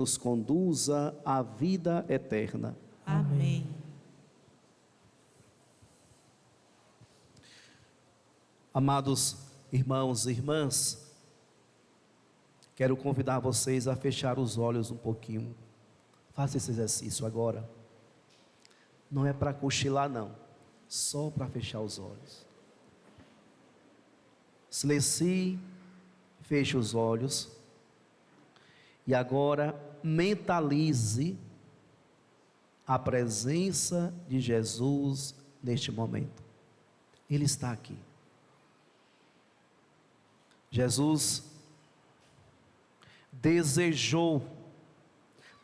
nos conduza à vida eterna. Amém. Amados irmãos e irmãs, quero convidar vocês a fechar os olhos um pouquinho. Faça esse exercício agora. Não é para cochilar não, só para fechar os olhos. Silencie, feche os olhos e agora mentalize a presença de Jesus neste momento. Ele está aqui. Jesus desejou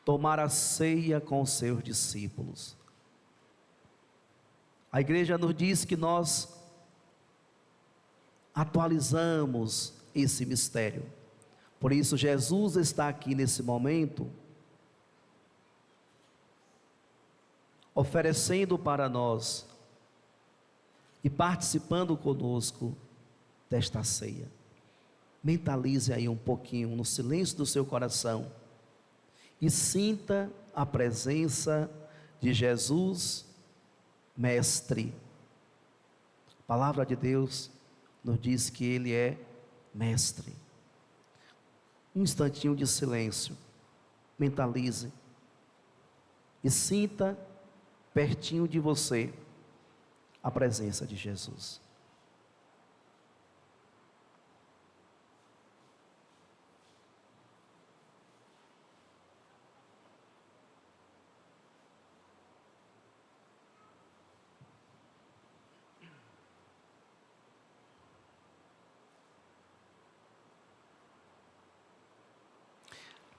tomar a ceia com os seus discípulos. A igreja nos diz que nós atualizamos esse mistério. Por isso Jesus está aqui nesse momento, oferecendo para nós e participando conosco desta ceia. Mentalize aí um pouquinho no silêncio do seu coração e sinta a presença de Jesus, Mestre. A palavra de Deus nos diz que Ele é Mestre. Um instantinho de silêncio, mentalize e sinta pertinho de você a presença de Jesus.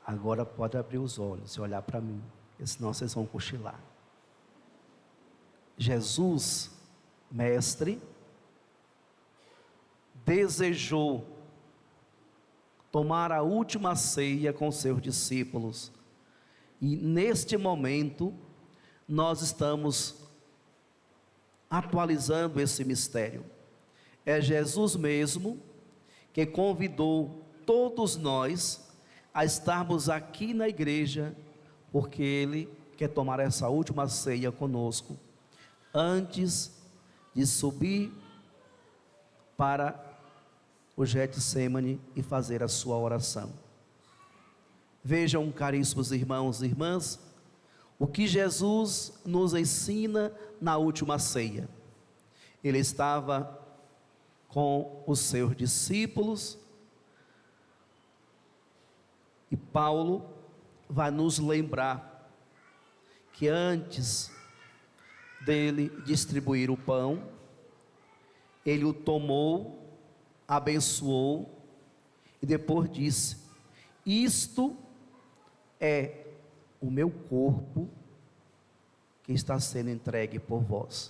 Agora pode abrir os olhos e olhar para mim, senão vocês vão cochilar. Jesus, Mestre, desejou tomar a última ceia com seus discípulos. E neste momento, nós estamos atualizando esse mistério. É Jesus mesmo que convidou todos nós a estarmos aqui na igreja, porque Ele quer tomar essa última ceia conosco, antes de subir para o Getsemane e fazer a sua oração. Vejam, caríssimos irmãos e irmãs, o que Jesus nos ensina na última ceia. Ele estava com os seus discípulos, e Paulo vai nos lembrar que antes dele distribuir o pão, ele o tomou, abençoou e depois disse: isto é o meu corpo que está sendo entregue por vós.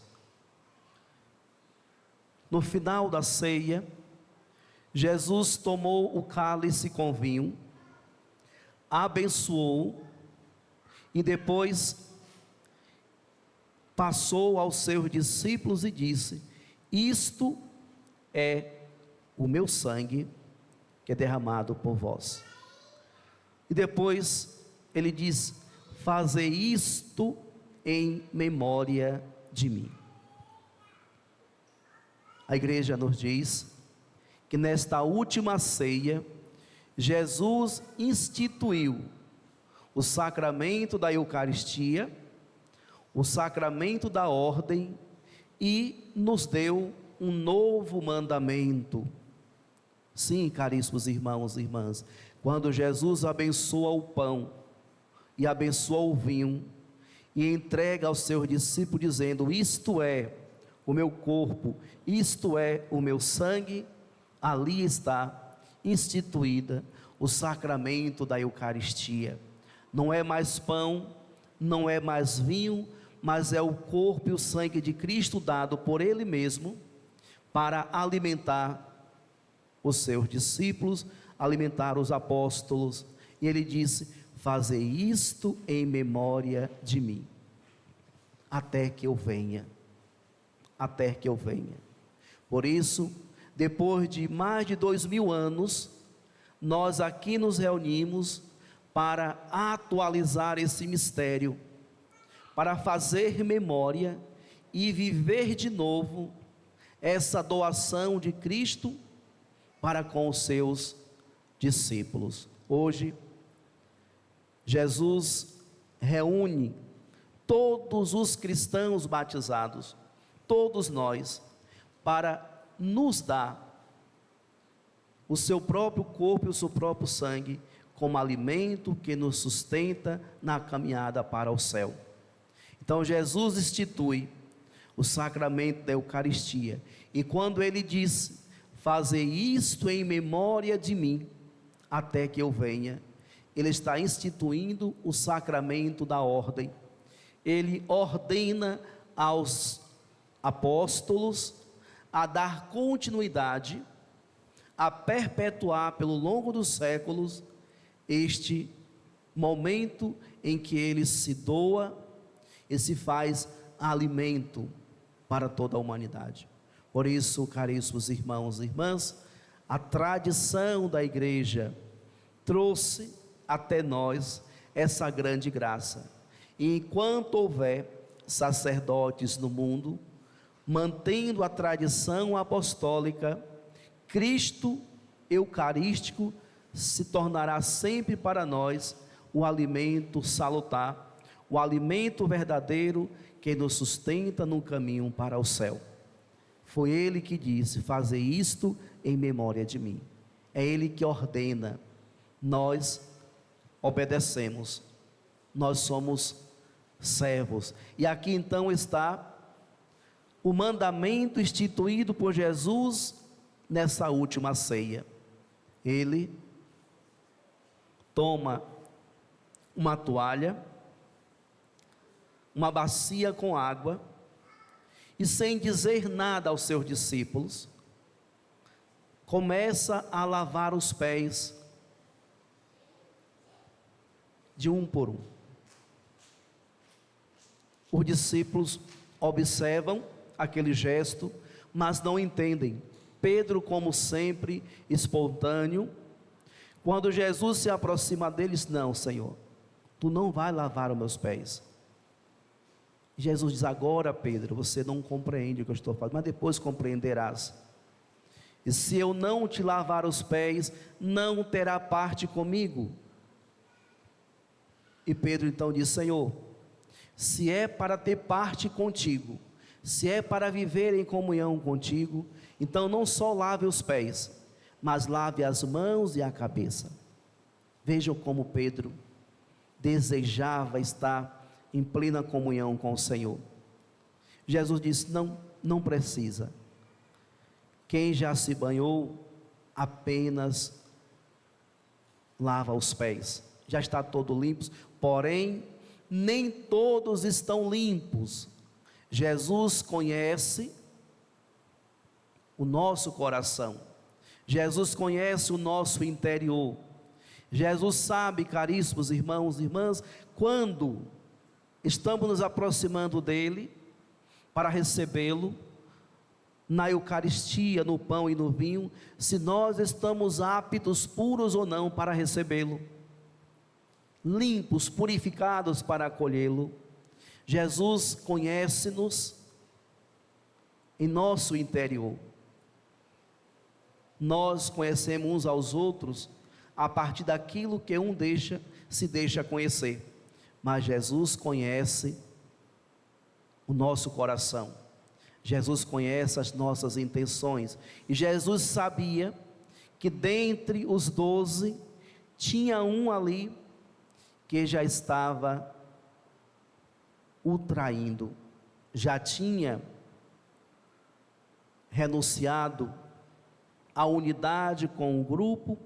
No final da ceia, Jesus tomou o cálice com vinho, abençoou e depois passou aos seus discípulos e disse: isto é o meu sangue que é derramado por vós. E depois ele diz: fazei isto em memória de mim. A igreja nos diz que nesta última ceia Jesus instituiu o sacramento da Eucaristia, o sacramento da ordem, e nos deu um novo mandamento. Sim, caríssimos irmãos e irmãs, quando Jesus abençoa o pão e abençoa o vinho e entrega aos seus discípulos dizendo: isto é o meu corpo, isto é o meu sangue, ali está instituída o sacramento da Eucaristia. Não é mais pão, não é mais vinho, mas é o corpo e o sangue de Cristo dado por Ele mesmo para alimentar os seus discípulos, alimentar os apóstolos. E Ele disse: fazei isto em memória de mim, até que eu venha, até que eu venha. Por isso, depois de mais de 2000 anos, nós aqui nos reunimos para atualizar esse mistério, para fazer memória e viver de novo essa doação de Cristo para com os seus discípulos. Hoje, Jesus reúne todos os cristãos batizados, todos nós, para nos dar o seu próprio corpo e o seu próprio sangue como alimento que nos sustenta na caminhada para o céu. Então Jesus institui o sacramento da Eucaristia, e quando ele diz: fazei isto em memória de mim, até que eu venha, ele está instituindo o sacramento da ordem. Ele ordena aos apóstolos a dar continuidade, a perpetuar pelo longo dos séculos este momento em que ele se doa e se faz alimento para toda a humanidade. Por isso, caríssimos irmãos e irmãs, a tradição da igreja trouxe até nós essa grande graça. E enquanto houver sacerdotes no mundo, mantendo a tradição apostólica, Cristo eucarístico se tornará sempre para nós o alimento salutar, o alimento verdadeiro que nos sustenta no caminho para o céu. Foi Ele que disse: fazei isto em memória de mim. É Ele que ordena, nós obedecemos, nós somos servos. E aqui então está o mandamento instituído por Jesus nessa última ceia. Ele toma uma toalha, uma bacia com água, e sem dizer nada aos seus discípulos, começa a lavar os pés de um por um. Os discípulos observam aquele gesto, mas não entendem. Pedro, como sempre, espontâneo, quando Jesus se aproxima deles: não, Senhor, tu não vai lavar os meus pés. Jesus diz: agora, Pedro, você não compreende o que eu estou falando, mas depois compreenderás. E se eu não te lavar os pés, não terá parte comigo. E Pedro então diz: Senhor, se é para ter parte contigo, se é para viver em comunhão contigo, então não só lave os pés, mas lave as mãos e a cabeça. Vejam como Pedro desejava estar em plena comunhão com o Senhor. Jesus disse: não precisa. Quem já se banhou, apenas lava os pés, já está todo limpo. Porém, nem todos estão limpos. Jesus conhece o nosso coração, Jesus conhece o nosso interior. Jesus sabe, caríssimos irmãos e irmãs, quando estamos nos aproximando dele para recebê-lo na Eucaristia, no pão e no vinho, se nós estamos aptos, puros ou não, para recebê-lo, limpos, purificados para acolhê-lo. Jesus conhece-nos em nosso interior. Nós conhecemos uns aos outros a partir daquilo que um se deixa conhecer, mas Jesus conhece o nosso coração, Jesus conhece as nossas intenções, e Jesus sabia que dentre os 12, tinha um ali que já estava o traindo, já tinha renunciado à unidade com o grupo,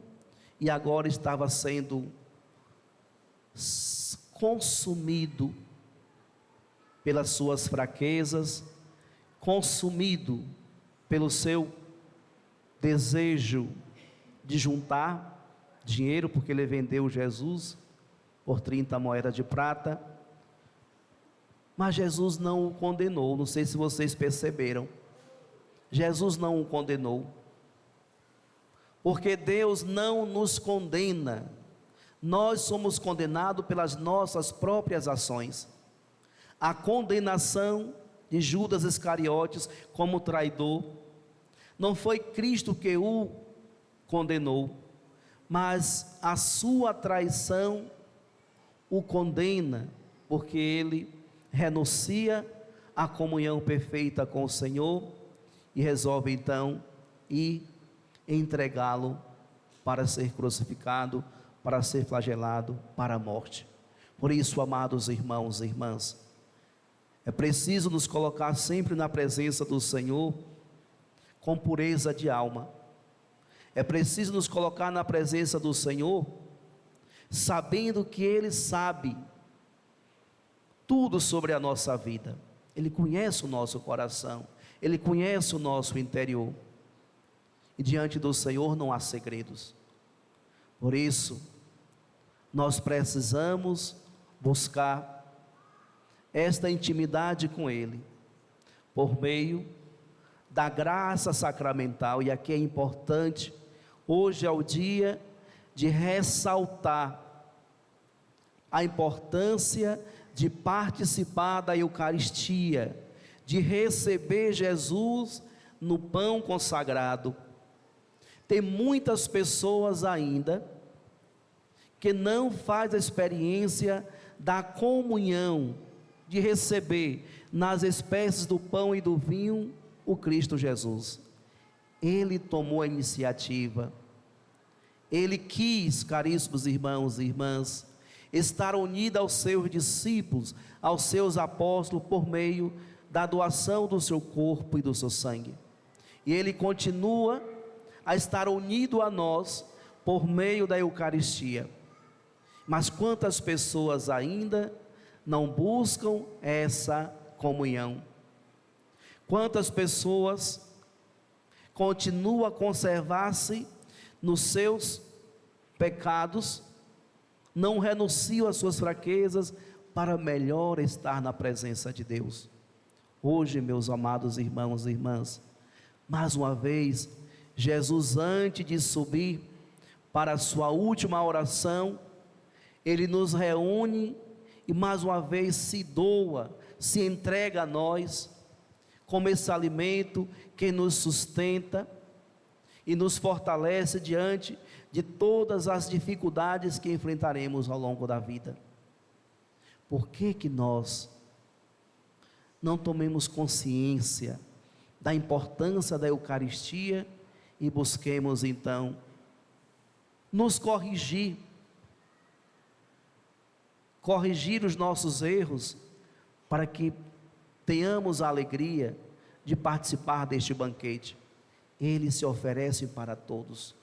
e agora estava sendo consumido pelas suas fraquezas, consumido pelo seu desejo de juntar dinheiro, porque ele vendeu Jesus por 30 moedas de prata. Mas Jesus não o condenou. Não sei se vocês perceberam, Jesus não o condenou, porque Deus não nos condena, Nós somos condenados pelas nossas próprias ações. A condenação de Judas Iscariotes como traidor, não foi Cristo que o condenou, mas a sua traição o condena, porque ele renuncia à comunhão perfeita com o Senhor e resolve então ir entregá-lo para ser crucificado, para ser flagelado, para a morte. Por isso, amados irmãos e irmãs, é preciso nos colocar sempre na presença do Senhor com pureza de alma. É preciso nos colocar na presença do Senhor sabendo que Ele sabe tudo sobre a nossa vida. Ele conhece o nosso coração, Ele conhece o nosso interior. E diante do Senhor não há segredos. Por isso, nós precisamos buscar esta intimidade com Ele, por meio da graça sacramental. E aqui é importante, hoje é o dia de ressaltar a importância de participar da Eucaristia, de receber Jesus no pão consagrado. Tem muitas pessoas ainda que não faz a experiência da comunhão, de receber nas espécies do pão e do vinho o Cristo Jesus. Ele tomou a iniciativa, Ele quis, caríssimos irmãos e irmãs, estar unido aos seus discípulos, aos seus apóstolos, por meio da doação do seu corpo e do seu sangue. E Ele continua a estar unido a nós por meio da Eucaristia. Mas quantas pessoas ainda não buscam essa comunhão? Quantas pessoas continuam a conservar-se nos seus pecados, não renunciam às suas fraquezas para melhor estar na presença de Deus? Hoje, meus amados irmãos e irmãs, mais uma vez, Jesus, antes de subir para a sua última oração, Ele nos reúne e mais uma vez se doa, se entrega a nós, como esse alimento que nos sustenta e nos fortalece diante de todas as dificuldades que enfrentaremos ao longo da vida. Por que que nós não tomemos consciência da importância da Eucaristia e busquemos então nos corrigir os nossos erros, para que tenhamos a alegria de participar deste banquete? Ele se oferece para todos,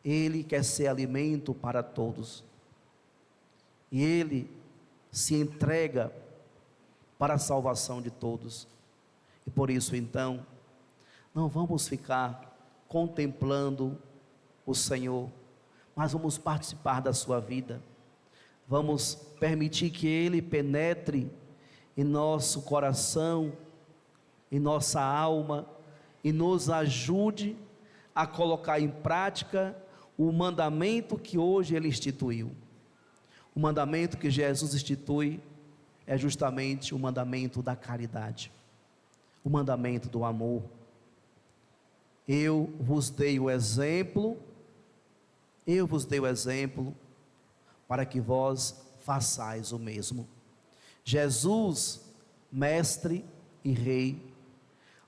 Ele quer ser alimento para todos, e Ele se entrega para a salvação de todos. E por isso então, não vamos ficar contemplando o Senhor, mas vamos participar da sua vida. Vamos permitir que Ele penetre em nosso coração, em nossa alma, e nos ajude a colocar em prática o mandamento que hoje Ele instituiu. O mandamento que Jesus institui é justamente o mandamento da caridade, o mandamento do amor. Eu vos dei o exemplo para que vós façais o mesmo. Jesus, mestre e rei,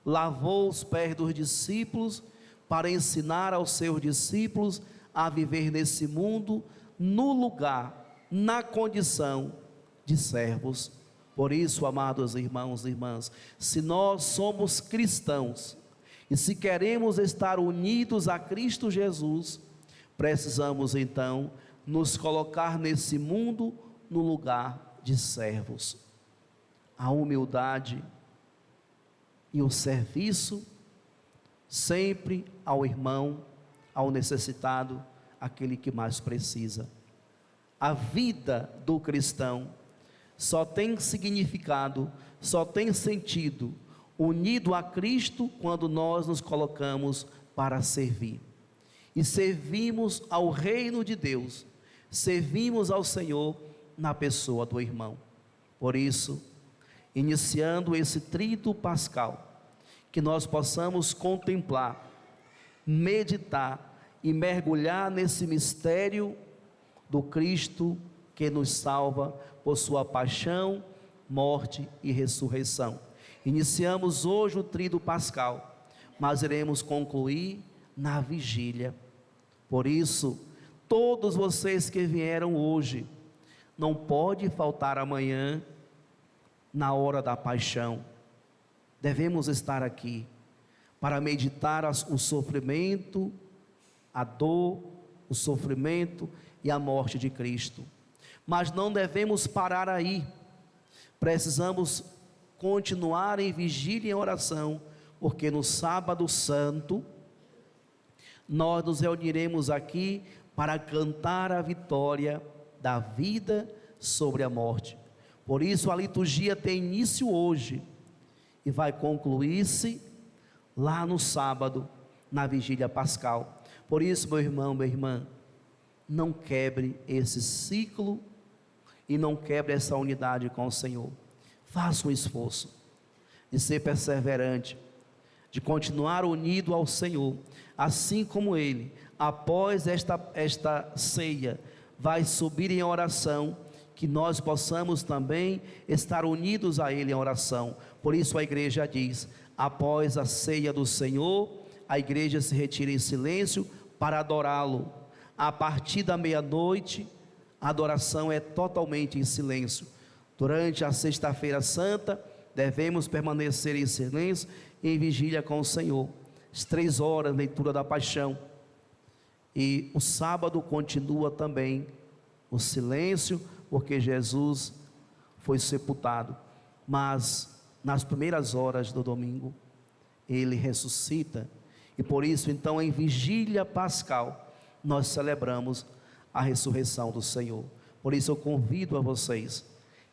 lavou os pés dos discípulos para ensinar aos seus discípulos a viver nesse mundo no lugar, na condição de servos. Por isso, amados irmãos e irmãs, se nós somos cristãos e se queremos estar unidos a Cristo Jesus, precisamos então nos colocar nesse mundo no lugar de servos. A humildade e o serviço sempre ao irmão, ao necessitado, aquele que mais precisa. A vida do cristão só tem significado, só tem sentido unido a Cristo quando nós nos colocamos para servir. E servimos ao reino de Deus, servimos ao Senhor na pessoa do irmão. Por isso, iniciando esse tríduo pascal, que nós possamos contemplar, meditar e mergulhar nesse mistério do Cristo que nos salva por sua paixão, morte e ressurreição. Iniciamos hoje o tríduo pascal, mas iremos concluir na vigília. Por isso, todos vocês que vieram hoje, não pode faltar amanhã, na hora da paixão. Devemos estar aqui para meditar o sofrimento, a dor, o sofrimento e a morte de Cristo. Mas não devemos parar aí. Precisamos continuar em vigília e em oração, porque no sábado santo nós nos reuniremos aqui para cantar a vitória da vida sobre a morte. Por isso a liturgia tem início hoje e vai concluir-se lá no sábado, na vigília pascal. Por isso, meu irmão, minha irmã, não quebre esse ciclo e não quebre essa unidade com o Senhor. Faça um esforço de ser perseverante, de continuar unido ao Senhor, assim como Ele, após esta ceia, vai subir em oração, que nós possamos também estar unidos a Ele em oração. Por isso a igreja diz, após a ceia do Senhor, a igreja se retira em silêncio para adorá-lo. A partir da meia-noite, a adoração é totalmente em silêncio. Durante a sexta-feira santa, devemos permanecer em silêncio, em vigília com o Senhor. As 3 horas, leitura da paixão. E o sábado continua também o silêncio, porque Jesus foi sepultado. Mas nas primeiras horas do domingo, Ele ressuscita. E por isso, então, em vigília pascal, nós celebramos a ressurreição do Senhor. Por isso eu convido a vocês,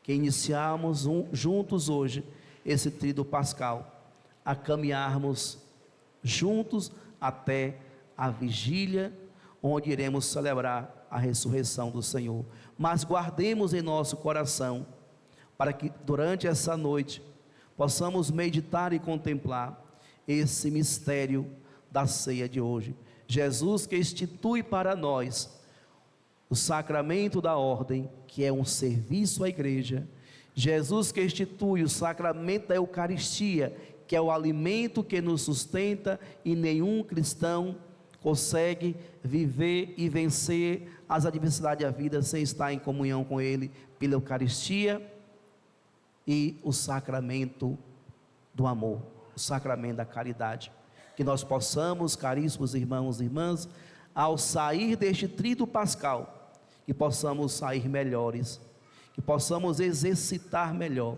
que iniciamos juntos hoje, esse tríduo pascal, a caminharmos juntos até a vigília, onde iremos celebrar a ressurreição do Senhor. Mas guardemos em nosso coração, para que durante essa noite, possamos meditar e contemplar esse mistério da ceia de hoje. Jesus que institui para nós o sacramento da ordem, que é um serviço à igreja. Jesus que institui o sacramento da Eucaristia, que é o alimento que nos sustenta, e nenhum cristão consegue viver e vencer as adversidades da vida sem estar em comunhão com Ele pela Eucaristia. E o sacramento do amor, o sacramento da caridade. Que nós possamos, caríssimos irmãos e irmãs, ao sair deste tríduo pascal, que possamos sair melhores, que possamos exercitar melhor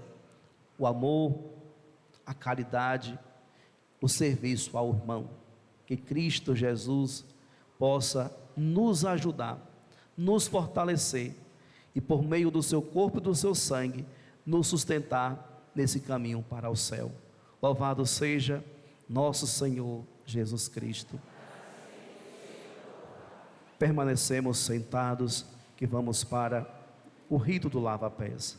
o amor, a caridade, o serviço ao irmão. Que Cristo Jesus possa nos ajudar, nos fortalecer e por meio do seu corpo e do seu sangue, nos sustentar nesse caminho para o céu. Louvado seja nosso Senhor Jesus Cristo. Permanecemos sentados, que vamos para o rito do lava-pés.